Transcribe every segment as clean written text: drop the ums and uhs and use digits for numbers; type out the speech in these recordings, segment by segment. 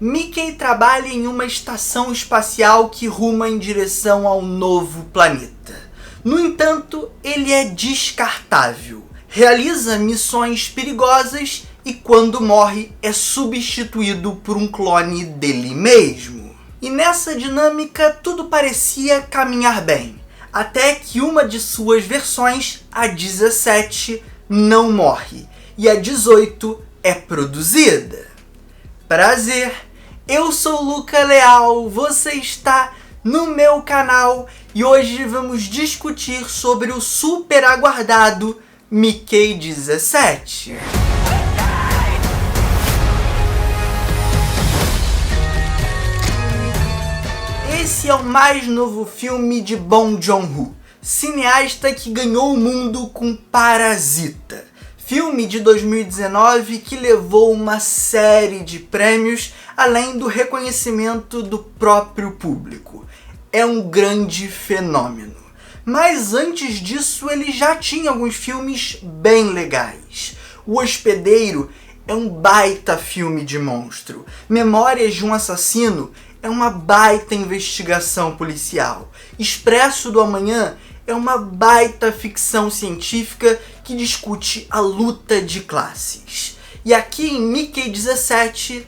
Mickey trabalha em uma estação espacial que ruma em direção ao novo planeta. No entanto, ele é descartável, realiza missões perigosas e quando morre é substituído por um clone dele mesmo. E nessa dinâmica tudo parecia caminhar bem, até que uma de suas versões, a 17, não morre e a 18 é produzida. Prazer, eu sou Luca Leal, você está no meu canal e hoje vamos discutir sobre o super aguardado Mickey 17. Esse é o mais novo filme de Bong Joon-ho, cineasta que ganhou o mundo com Parasita, filme de 2019 que levou uma série de prêmios, além do reconhecimento do próprio público. É um grande fenômeno. Mas antes disso, ele já tinha alguns filmes bem legais. O Hospedeiro é um baita filme de monstro. Memórias de um Assassino é uma baita investigação policial. Expresso do Amanhã é uma baita ficção científica que discute a luta de classes. E aqui em Mickey 17,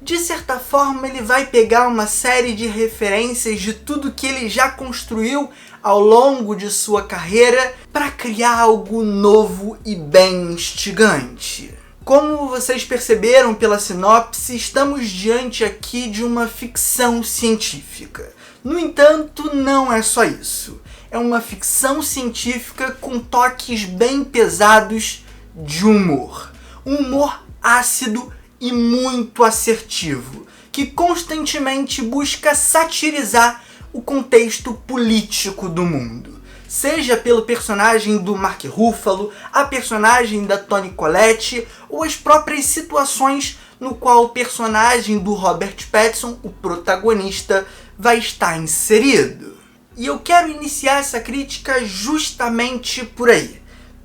de certa forma, ele vai pegar uma série de referências de tudo que ele já construiu ao longo de sua carreira para criar algo novo e bem instigante. Como vocês perceberam pela sinopse, estamos diante aqui de uma ficção científica. No entanto, não é só isso. É uma ficção científica com toques bem pesados de humor. Um humor ácido e muito assertivo, que constantemente busca satirizar o contexto político do mundo. Seja pelo personagem do Mark Ruffalo, a personagem da Toni Collette, ou as próprias situações no qual o personagem do Robert Pattinson, o protagonista, vai estar inserido. E eu quero iniciar essa crítica justamente por aí,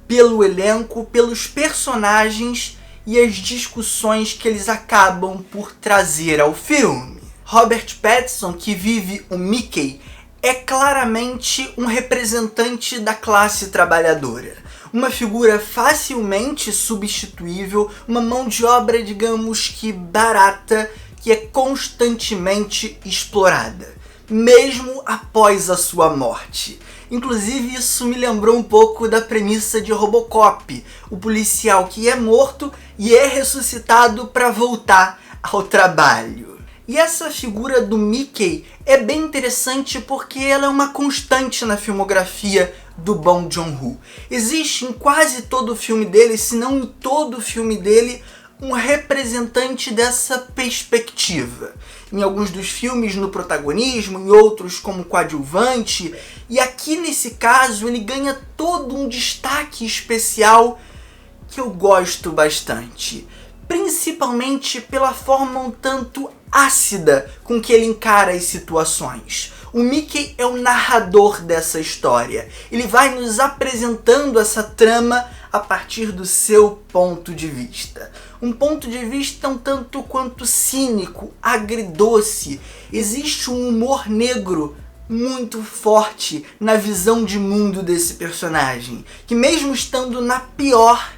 pelo elenco, pelos personagens e as discussões que eles acabam por trazer ao filme. Robert Pattinson, que vive o Mickey, é claramente um representante da classe trabalhadora. Uma figura facilmente substituível, uma mão de obra, digamos que barata, que é constantemente explorada, mesmo após a sua morte. Inclusive, isso me lembrou um pouco da premissa de Robocop, o policial que é morto e é ressuscitado para voltar ao trabalho. E essa figura do Mickey é bem interessante porque ela é uma constante na filmografia do Bong Joon-ho. Existe em quase todo o filme dele, se não em todo o filme dele, um representante dessa perspectiva. Em alguns dos filmes no protagonismo, em outros como coadjuvante, e aqui nesse caso ele ganha todo um destaque especial que eu gosto bastante. Principalmente pela forma um tanto ácida com que ele encara as situações. O Mickey é o narrador dessa história. Ele vai nos apresentando essa trama a partir do seu ponto de vista. Um ponto de vista um tanto quanto cínico, agridoce. Existe um humor negro muito forte na visão de mundo desse personagem, que mesmo estando na pior,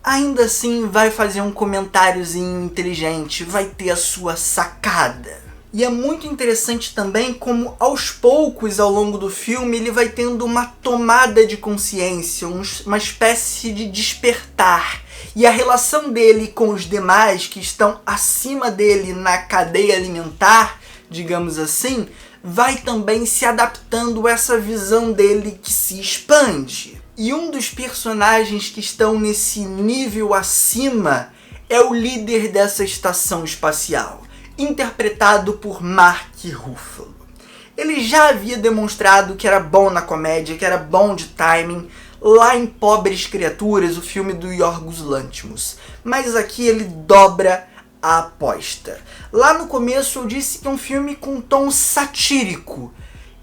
ainda assim vai fazer um comentáriozinho inteligente, vai ter a sua sacada. E é muito interessante também como aos poucos ao longo do filme ele vai tendo uma tomada de consciência, uma espécie de despertar. E a relação dele com os demais que estão acima dele na cadeia alimentar, digamos assim, vai também se adaptando a essa visão dele que se expande. E um dos personagens que estão nesse nível acima é o líder dessa estação espacial, interpretado por Mark Ruffalo. Ele já havia demonstrado que era bom na comédia, que era bom de timing, lá em Pobres Criaturas, o filme do Yorgos Lanthimos. Mas aqui ele dobra a aposta. Lá no começo eu disse que é um filme com um tom satírico,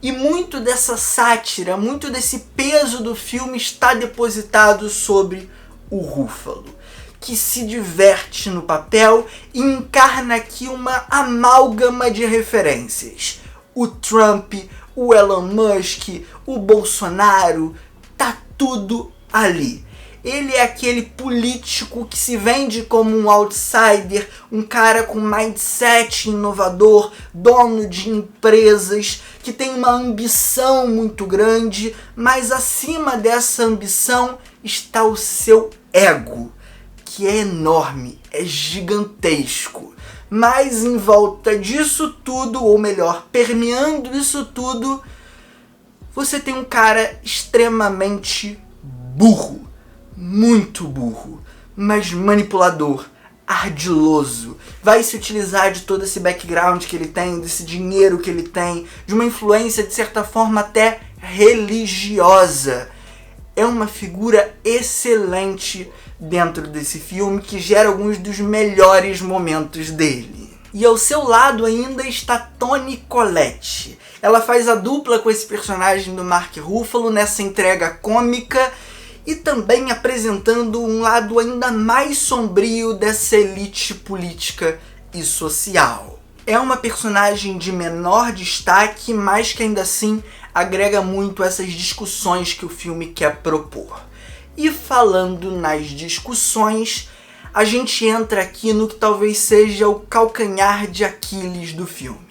e muito dessa sátira, muito desse peso do filme está depositado sobre o Ruffalo, que se diverte no papel e encarna aqui uma amálgama de referências. O Trump, o Elon Musk, o Bolsonaro, tá tudo ali. Ele é aquele político que se vende como um outsider, um cara com mindset inovador, dono de empresas, que tem uma ambição muito grande, mas acima dessa ambição está o seu ego, que é enorme, é gigantesco. Mas em volta disso tudo, ou melhor, permeando isso tudo, você tem um cara extremamente burro. Muito burro, mas manipulador, ardiloso. Vai se utilizar de todo esse background que ele tem, desse dinheiro que ele tem, de uma influência de certa forma até religiosa. É uma figura excelente dentro desse filme que gera alguns dos melhores momentos dele. E ao seu lado ainda está Toni Collette. Ela faz a dupla com esse personagem do Mark Ruffalo nessa entrega cômica e também apresentando um lado ainda mais sombrio dessa elite política e social. É uma personagem de menor destaque, mas que ainda assim agrega muito essas discussões que o filme quer propor. E falando nas discussões, a gente entra aqui no que talvez seja o calcanhar de Aquiles do filme.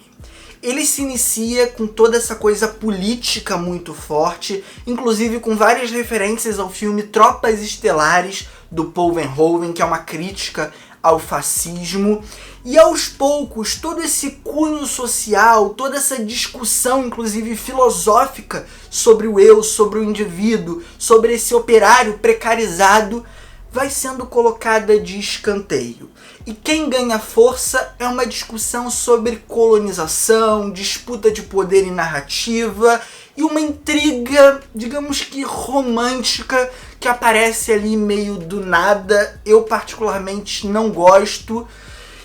Ele se inicia com toda essa coisa política muito forte, inclusive com várias referências ao filme Tropas Estelares, do Paul Verhoeven, que é uma crítica ao fascismo. E aos poucos, todo esse cunho social, toda essa discussão, inclusive filosófica, sobre o eu, sobre o indivíduo, sobre esse operário precarizado, vai sendo colocada de escanteio. E quem ganha força é uma discussão sobre colonização, disputa de poder e narrativa, e uma intriga, digamos que romântica, que aparece ali meio do nada. Eu particularmente não gosto.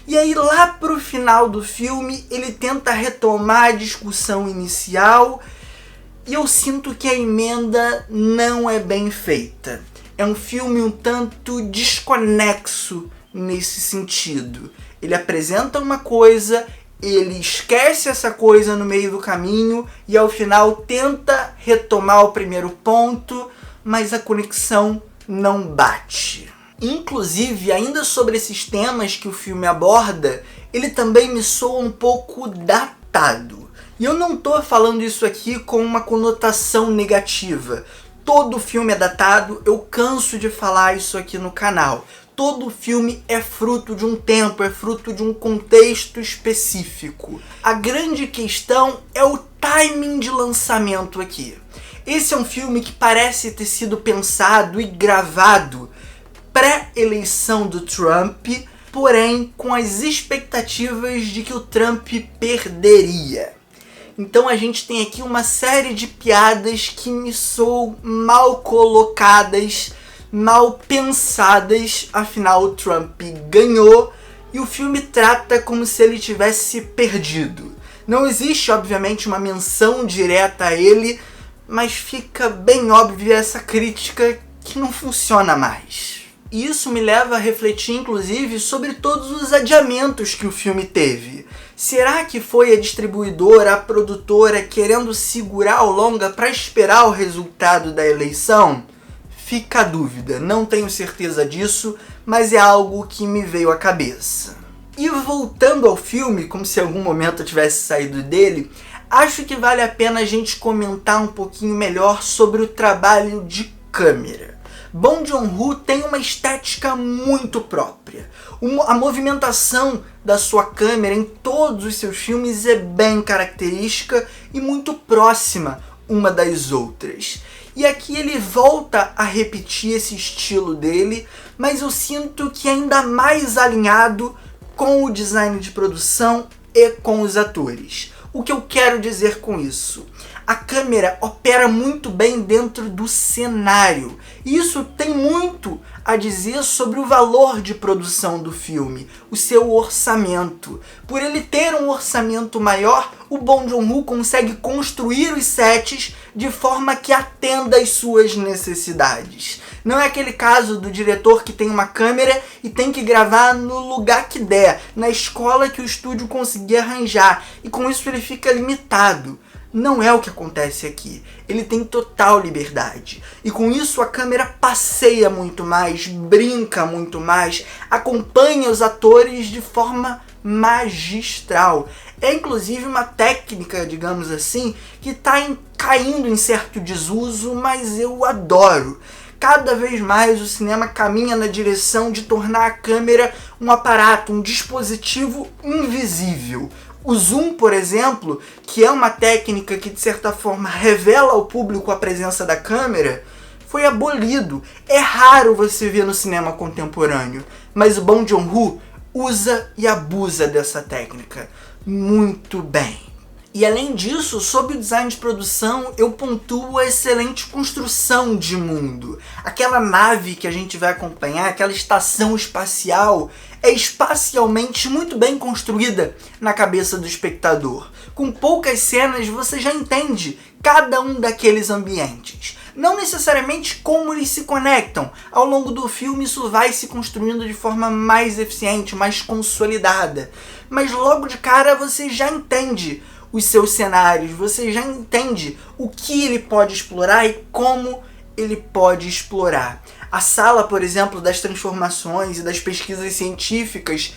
E aí lá pro final do filme ele tenta retomar a discussão inicial, e eu sinto que a emenda não é bem feita. É um filme um tanto desconexo nesse sentido. Ele apresenta uma coisa, ele esquece essa coisa no meio do caminho e ao final tenta retomar o primeiro ponto, mas a conexão não bate. Inclusive, ainda sobre esses temas que o filme aborda, ele também me soa um pouco datado. E eu não tô falando isso aqui com uma conotação negativa. Todo filme é datado, eu canso de falar isso aqui no canal. Todo filme é fruto de um tempo, é fruto de um contexto específico. A grande questão é o timing de lançamento aqui. Esse é um filme que parece ter sido pensado e gravado pré-eleição do Trump, porém com as expectativas de que o Trump perderia. Então a gente tem aqui uma série de piadas que me soam mal colocadas, mal pensadas. Afinal, o Trump ganhou e o filme trata como se ele tivesse perdido. Não existe, obviamente, uma menção direta a ele, mas fica bem óbvia essa crítica que não funciona mais. E isso me leva a refletir, inclusive, sobre todos os adiamentos que o filme teve. Será que foi a distribuidora, a produtora, querendo segurar o longa para esperar o resultado da eleição? Fica a dúvida, não tenho certeza disso, mas é algo que me veio à cabeça. E voltando ao filme, como se em algum momento eu tivesse saído dele, acho que vale a pena a gente comentar um pouquinho melhor sobre o trabalho de câmera. Bong Joon-ho tem uma estética muito própria. A movimentação da sua câmera em todos os seus filmes é bem característica e muito próxima uma das outras. E aqui ele volta a repetir esse estilo dele, mas eu sinto que é ainda mais alinhado com o design de produção e com os atores. O que eu quero dizer com isso? A câmera opera muito bem dentro do cenário. E isso tem muito a dizer sobre o valor de produção do filme, o seu orçamento. Por ele ter um orçamento maior, o Bong Joon-ho consegue construir os sets de forma que atenda às suas necessidades. Não é aquele caso do diretor que tem uma câmera e tem que gravar no lugar que der, na escola que o estúdio conseguir arranjar, e com isso ele fica limitado. Não é o que acontece aqui. Ele tem total liberdade. E com isso a câmera passeia muito mais, brinca muito mais, acompanha os atores de forma magistral. É inclusive uma técnica, digamos assim, que está caindo em certo desuso, mas eu adoro. Cada vez mais o cinema caminha na direção de tornar a câmera um aparato, um dispositivo invisível. O zoom, por exemplo, que é uma técnica que de certa forma revela ao público a presença da câmera, foi abolido. É raro você ver no cinema contemporâneo, mas o Bong Joon-ho usa e abusa dessa técnica muito bem. E além disso, sob o design de produção, eu pontuo a excelente construção de mundo. Aquela nave que a gente vai acompanhar, aquela estação espacial, é espacialmente muito bem construída na cabeça do espectador. Com poucas cenas você já entende cada um daqueles ambientes. Não necessariamente como eles se conectam. Ao longo do filme isso vai se construindo de forma mais eficiente, mais consolidada. Mas logo de cara você já entende os seus cenários, você já entende o que ele pode explorar e como ele pode explorar. A sala, por exemplo, das transformações e das pesquisas científicas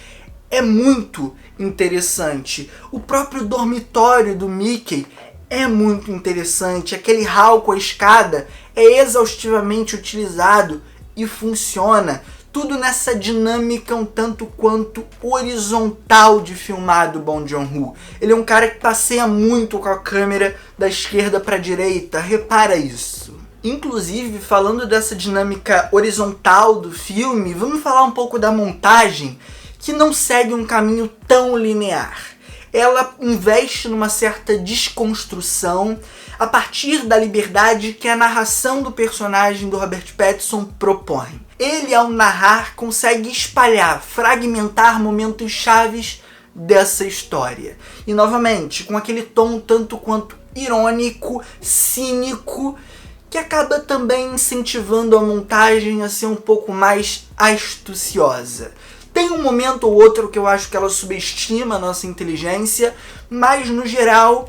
é muito interessante. O próprio dormitório do Mickey é muito interessante. Aquele hall com a escada é exaustivamente utilizado e funciona. Tudo nessa dinâmica um tanto quanto horizontal de filmar do Bong Joon-ho. Ele é um cara que passeia muito com a câmera da esquerda para a direita, repara isso. Inclusive, falando dessa dinâmica horizontal do filme, vamos falar um pouco da montagem, que não segue um caminho tão linear. Ela investe numa certa desconstrução a partir da liberdade que a narração do personagem do Robert Pattinson propõe. Ele, ao narrar, consegue espalhar, fragmentar momentos chaves dessa história. E, novamente, com aquele tom tanto quanto irônico, cínico, que acaba também incentivando a montagem a ser um pouco mais astuciosa. Tem um momento ou outro que eu acho que ela subestima a nossa inteligência, mas no geral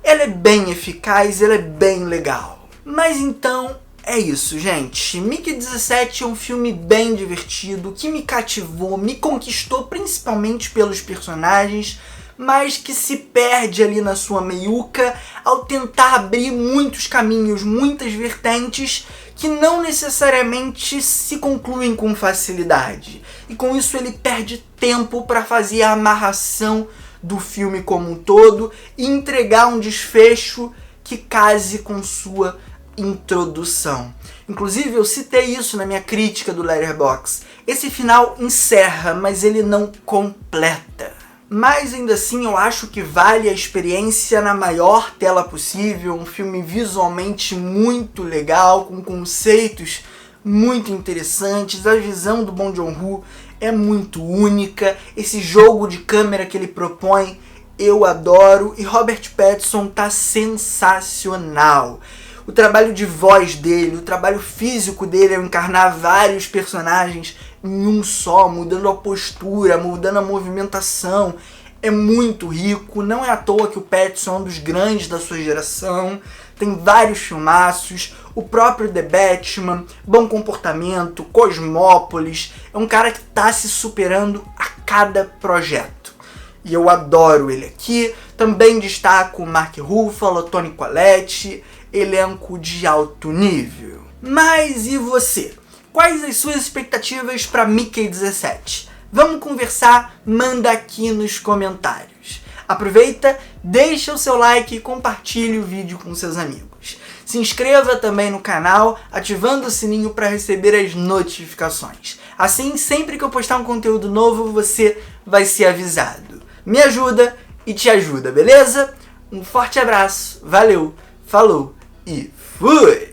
ela é bem eficaz, ela é bem legal. Mas então é isso, gente. Mickey 17 é um filme bem divertido, que me cativou, me conquistou principalmente pelos personagens, mas que se perde ali na sua meiuca ao tentar abrir muitos caminhos, muitas vertentes que não necessariamente se concluem com facilidade. E com isso ele perde tempo para fazer a amarração do filme como um todo e entregar um desfecho que case com sua introdução. Inclusive eu citei isso na minha crítica do Letterboxd. Esse final encerra, mas ele não completa. Mas ainda assim eu acho que vale a experiência na maior tela possível, um filme visualmente muito legal, com conceitos muito interessantes, a visão do Bong Joon-ho é muito única, esse jogo de câmera que ele propõe eu adoro, e Robert Pattinson tá sensacional. O trabalho de voz dele, o trabalho físico dele ao encarnar vários personagens em um só, mudando a postura, mudando a movimentação, é muito rico. Não é à toa que o Pattinson é um dos grandes da sua geração, tem vários filmaços, o próprio The Batman, Bom Comportamento, Cosmópolis, é um cara que está se superando a cada projeto. E eu adoro ele aqui. Também destaco o Mark Ruffalo, Toni Collette, elenco de alto nível. Mas e você? Quais as suas expectativas para Mickey 17? Vamos conversar? Manda aqui nos comentários. Aproveita, deixa o seu like e compartilhe o vídeo com seus amigos. Se inscreva também no canal, ativando o sininho para receber as notificações. Assim, sempre que eu postar um conteúdo novo, você vai ser avisado. Me ajuda e te ajuda, beleza? Um forte abraço, valeu, falou e fui!